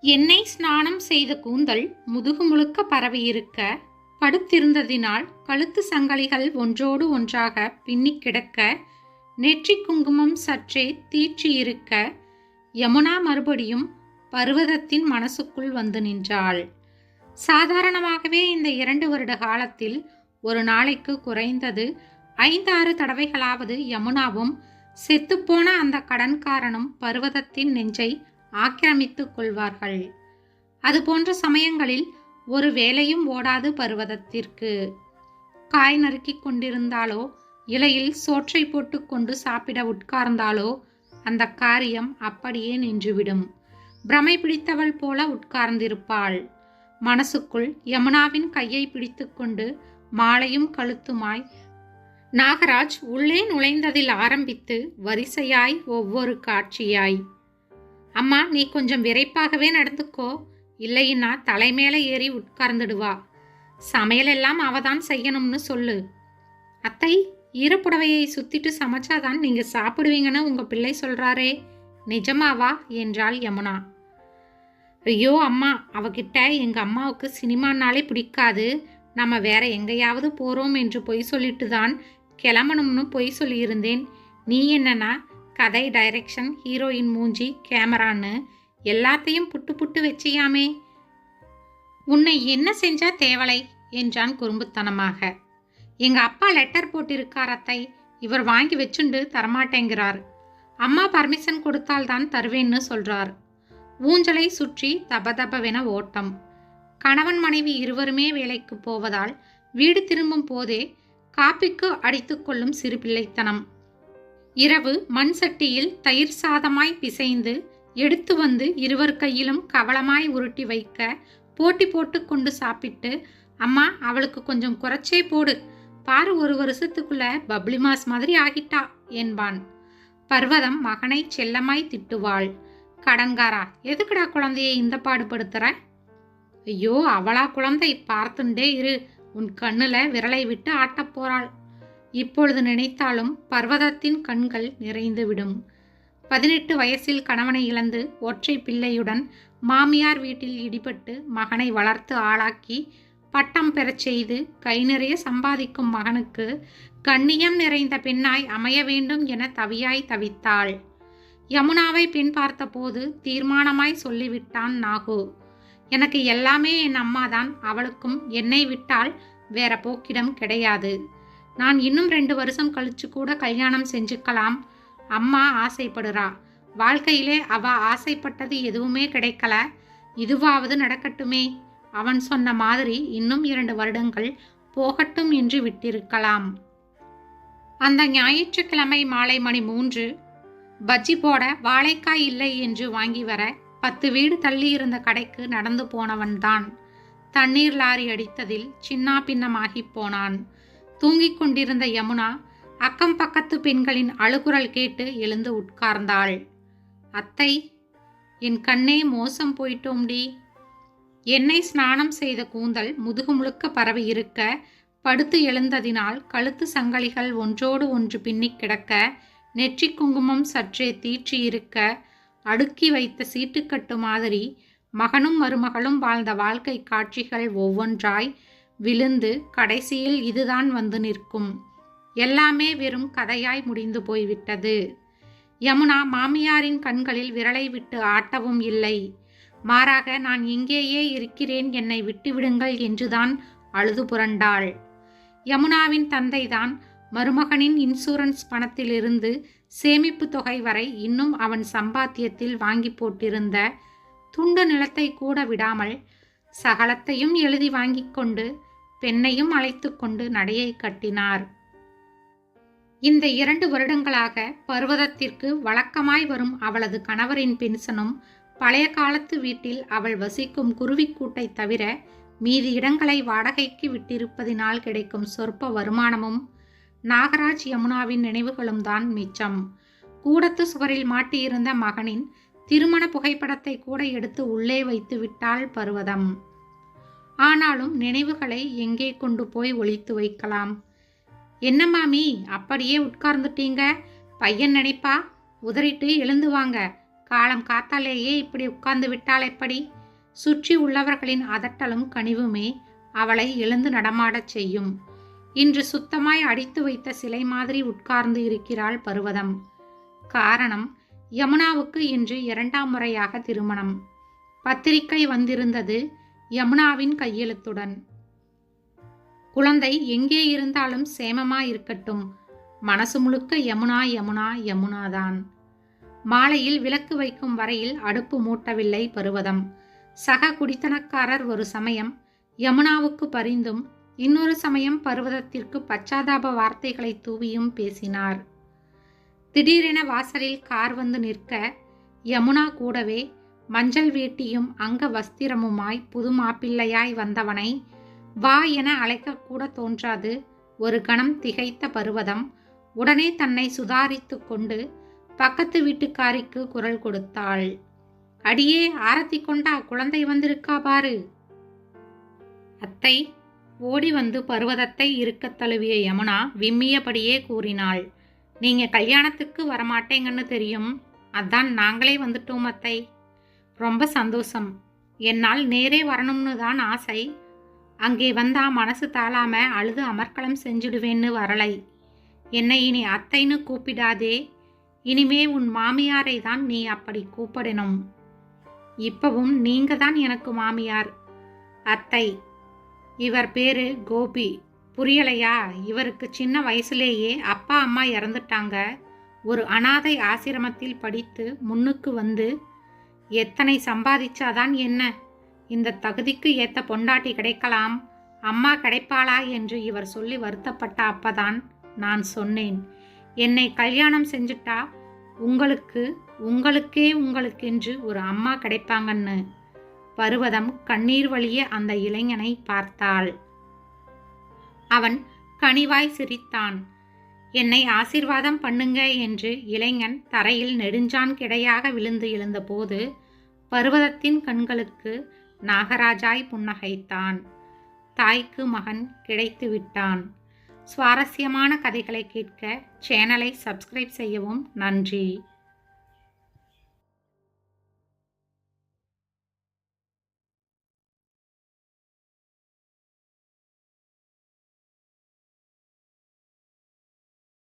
எண்ணெய் ஸ்நானம் செய்த கூந்தல் முதுகு முழுக்க பரவியிருக்க, படுத்திருந்ததினால் கழுத்து சங்கலிகள் ஒன்றோடு ஒன்றாக பின்னிக் கிடக்க, நெற்றி குங்குமம் சற்றே தீற்றியிருக்க, யமுனா மறுபடியும் பர்வதத்தின் மனசுக்குள் வந்து நின்றாள். சாதாரணமாகவே இந்த 2 வருட காலத்தில் ஒரு நாளைக்கு குறைந்தது 5-6 தடவைகளாவது யமுனாவும் செத்துப்போன அந்த கடன்காரனும் பர்வதத்தின் நெஞ்சை ஆக்கிரமித்துக் கொள்வார்கள். அதுபோன்ற சமயங்களில் ஒரு வேலையும் ஓடாது பர்வதத்திற்கு. காய் நறுக்கிக் கொண்டிருந்தாலோ இலையில் சோற்றை போட்டு கொண்டு சாப்பிட உட்கார்ந்தாலோ அந்த காரியம் அப்படியே நின்றுவிடும். பிரமை பிடித்தவள் போல உட்கார்ந்திருப்பாள். மனசுக்குள் யமுனாவின் கையை பிடித்துக்கொண்டு மாலையும் கழுத்துமாய் நாகராஜ் உள்ளே நுழைந்ததில் ஆரம்பித்து வரிசையாய் ஒவ்வொரு காட்சியாய். அம்மா, நீ கொஞ்சம் விரைப்பாகவே நடந்துக்கோ, இல்லைன்னா தலைமேல ஏறி உட்கார்ந்துடுவா. சமையலெல்லாம் அவதான் செய்யணும்னு சொல்லு. அத்தை, ஈரப்புடவையை சுத்திட்டு சமைச்சாதான் நீங்க சாப்பிடுவீங்கன்னு உங்க பிள்ளை சொல்றாரே, நிஜமாவா என்றாள் யமுனா. ஐயோ அம்மா, அவகிட்ட எங்க அம்மாவுக்கு சினிமானாலே பிடிக்காது, நம்ம வேற எங்கேயாவது போறோம் என்று பொய் சொல்லிட்டு தான் கிளம்பணும்னு பொய் சொல்லியிருந்தேன். நீ என்னன்னா கதை, டைரக்ஷன், ஹீரோயின் மூஞ்சி, கேமரான்னு எல்லாத்தையும் புட்டு புட்டு வச்சியாமே. உன்னை என்ன செஞ்சா தேவலை என்றான் குறும்புத்தனமாக. எங்க அப்பா லெட்டர் போட்டிருக்கார் அத்தை, இவர் வாங்கி வச்சுண்டு தரமாட்டேங்கிறார். அம்மா பர்மிஷன் கொடுத்தால்தான் தருவேன்னு சொல்றார். ஊஞ்சலை சுற்றி தபதபவென ஓட்டம். கணவன் மனைவி இருவருமே வேலைக்கு போவதால் வீடு திரும்பும் போதே காப்பிக்கு அடித்துக்கொள்ளும் சிறு பிள்ளைத்தனம். இரவு மண் சட்டியில் தயிர் சாதமாய் பிசைந்து எடுத்து வந்து இருவர் கையிலும் கவளமாய் உருட்டி வைக்க போட்டி போட்டு கொண்டு சாப்பிட்டு, அம்மா அவளுக்கு கொஞ்சம் குறைச்சே போடு, பாரு 1 வருஷத்துக்குள்ள பப்ளி மாஸ் மாதிரி ஆகிட்டா என்பான். பர்வதம் மகனை செல்லமாய் திட்டுவாள். கடன்காரா, எதுக்குடா குழந்தையை இந்த பாடுபடுத்துற? ஐயோ, அவளா குழந்தை, பார்த்துண்டே இரு, உன் கண்ணுல விரலை விட்டு ஆட்டப் போறாள். இப்பொழுது நினைத்தாலும் பர்வதத்தின் கண்கள் நிறைந்துவிடும். 18 வயசில் கணவனை இழந்து ஒற்றை பிள்ளையுடன் மாமியார் வீட்டில் இடிபட்டு மகனை வளர்த்து ஆளாக்கி பட்டம் பெறச் செய்து கை நிறைய சம்பாதிக்கும் மகனுக்கு கண்ணியம் நிறைந்த பெண்ணாய் அமைய வேண்டும் என தவியாய் தவித்தாள். யமுனாவை பெண் பார்த்தபோது தீர்மானமாய் சொல்லிவிட்டான் நாகு. எனக்கு எல்லாமே என் அம்மாதான், அவளுக்கும் என்னை விட்டால் வேற போக்கிடம் கிடையாது. நான் இன்னும் 2 வருஷம் கழிச்சு கூட கல்யாணம் செஞ்சுக்கலாம். அம்மா ஆசைப்படுறா. வாழ்க்கையிலே அவ ஆசைப்பட்டது எதுவுமே கிடைக்கல, இதுவாவது நடக்கட்டுமே. அவன் சொன்ன மாதிரி இன்னும் 2 வருடங்கள் போகட்டும் என்று விட்டிருக்கலாம். அந்த ஞாயிற்றுக்கிழமை மாலை மணி 3. பஜ்ஜி போட வாழைக்காய் இல்லை என்று வாங்கி வர 10 வீடு தள்ளி இருந்த கடைக்கு நடந்து போனவன்தான். தண்ணீர் லாரி அடித்ததில் சின்னா பின்னமாகி போனான். தூங்கிக் கொண்டிருந்த யமுனா அக்கம் பக்கத்து பெண்களின் அழுகுரல் கேட்டு எழுந்து உட்கார்ந்தாள். அத்தை, என் கண்ணே மோசம் போயிட்டோம்டி. எண்ணெய் ஸ்நானம் செய்த கூந்தல் முதுகு முழுக்க பரவி இருக்க, படுத்து எழுந்ததினால் கழுத்து சங்கலிகள் ஒன்றோடு ஒன்று பின்னிக் கிடக்க, நெற்றி குங்குமம் சற்றே தீற்றி இருக்க, அடுக்கி வைத்த சீட்டுக்கட்டு மாதிரி மகனும் மருமகளும் வாழ்ந்த வாழ்க்கை காட்சிகள் ஒவ்வொன்றாய் விழுந்து கடைசியில் இதுதான் வந்து நிற்கும். எல்லாமே வெறும் கதையாய் முடிந்து போய்விட்டது. யமுனா மாமியாரின் கண்களில் விரலை விட்டு ஆட்டவும் இல்லை. மாறாக, நான் இங்கேயே இருக்கிறேன், என்னை விட்டுவிடுங்கள் என்றுதான் அழுது புரண்டாள். யமுனாவின் தந்தைதான் மருமகனின் இன்சூரன்ஸ் பணத்திலிருந்து சேமிப்பு தொகை வரை இன்னும் அவன் சம்பாத்தியத்தில் வாங்கி போட்டிருந்த துண்டு நிலத்தை கூட விடாமல் சகலத்தையும் எழுதி வாங்கி கொண்டு பெண்ணையும் அழைத்து கொண்டு நடையை கட்டினார். இந்த 2 வருடங்களாக பர்வதத்திற்கு வழக்கமாய் வரும் அவளது கணவரின் பென்ஷனும் பழைய காலத்து வீட்டில் அவள் வசிக்கும் குருவிக்கூட்டை தவிர மீதி இடங்களை வாடகைக்கு விட்டிருப்பதினால் கிடைக்கும் சொற்ப வருமானமும் நாகராஜ் யமுனாவின் நினைவுகளும் தான் மிச்சம். கூடத்து சுவரில் மாட்டியிருந்த மகனின் திருமண புகைப்படத்தை கூட எடுத்து உள்ளே வைத்து விட்டாள் பர்வதம். ஆனாலும் நினைவுகளை எங்கே கொண்டு போய் ஒளித்து வைக்கலாம்? என்ன மாமி, அப்படியே உட்கார்ந்துட்டீங்க? பையன் நினைப்பா, உதறிட்டு எழுந்து வாங்க, காலம் காத்தாலேயே இப்படி உட்கார்ந்து விட்டால் எப்படி? சுற்றி உள்ளவர்களின் அதட்டலும் கனிவுமே அவளை எழுந்து நடமாடச் செய்யும். இன்று சுத்தமாய் அடித்து வைத்த சிலை மாதிரி உட்கார்ந்து இருக்கிறாள் பர்வதம். காரணம், யமுனாவுக்கு இன்று 2ஆம் முறையாக திருமணம். பத்திரிகை வந்திருந்தது யமுனாவின் கையெழுத்துடன். குழந்தை எங்கே இருந்தாலும் சேமமா இருக்கட்டும். மனசு முழுக்க யமுனா யமுனா யமுனாதான். மாலையில் விளக்கு வைக்கும் வரையில் அடுப்பு மூட்டவில்லை பர்வதம். சக குடித்தனக்காரர் ஒரு சமயம் யமுனாவுக்கு பரிந்தும் இன்னொரு சமயம் பர்வதத்திற்கு பச்சாதாப வார்த்தைகளை தூவியும் பேசினார். திடீரென வாசலில் கார் வந்து நிற்க, யமுனா கூடவே மஞ்சள் வேட்டியும் அங்க வஸ்திரமுமாய் புது மாப்பிள்ளையாய் வந்தவனை வா என அழைக்கக்கூட தோன்றாது ஒரு கணம் திகைத்த பர்வதம் உடனே தன்னை சுதாரித்து கொண்டு பக்கத்து வீட்டுக்காரிக்கு குரல் கொடுத்தாள். அடியே, ஆரத்தி கொண்டா, குழந்தை வந்திருக்கா பாரு. அத்தை. ஓடி வந்து பர்வதத்தை இருக்கத் தழுவிய யமுனா விம்மியபடியே கூறினாள். நீங்க கல்யாணத்துக்கு வரமாட்டேங்கன்னு தெரியும். அதான் நாங்களே வந்துட்டோம் அத்தை. ரொம்ப சந்தோஷம். என்னால் நேரே வரணும்னு தான் ஆசை. அங்கே வந்தா மனசு தாளாம அழுது அமர்க்களம் செஞ்சுடுவேன்னு வரலை. என்னை இனி அத்தைன்னு கூப்பிடாதே. இனிமே உன் மாமியாரை தான் நீ அப்படி கூப்பிடணும். இப்பவும் நீங்க தான் எனக்கு மாமியார். அத்தை. இவர் பேரு கோபி. புரியலையா? இவருக்கு சின்ன வயசுலேயே அப்பா அம்மா இறந்துட்டாங்க. ஒரு அனாதை ஆசிரமத்தில் படித்து முன்னுக்கு வந்து எத்தனை சம்பாதிச்சாதான் என்ன? இந்த தகுதிக்கு ஏத்த பொண்டாட்டி கிடைக்கலாம், அம்மா கிடைப்பாளா என்று இவர் சொல்லி வருத்தப்பட்ட அப்பதான் நான் சொன்னேன், என்னை கல்யாணம் செஞ்சுட்டா உங்களுக்கென்று ஒரு அம்மா கிடைப்பாங்கன்னு. பர்வதம் கண்ணீர் வழிய அந்த இளைஞனை பார்த்தாள். அவன் கனிவாய் சிரித்தான். என்னை ஆசீர்வாதம் பண்ணுங்க என்று இளைஞன் தரையில் நெடுஞ்சான் கிடையாக விழுந்து எழுந்தபோது பர்வதத்தின் கண்களுக்கு நாகராஜாய் புன்னகைத்தான். தாய்க்கு மகன் கிடைத்து விட்டான். சுவாரஸ்யமான கதைகளை கேட்க சேனலை சப்ஸ்கிரைப் செய்யவும். நன்றி.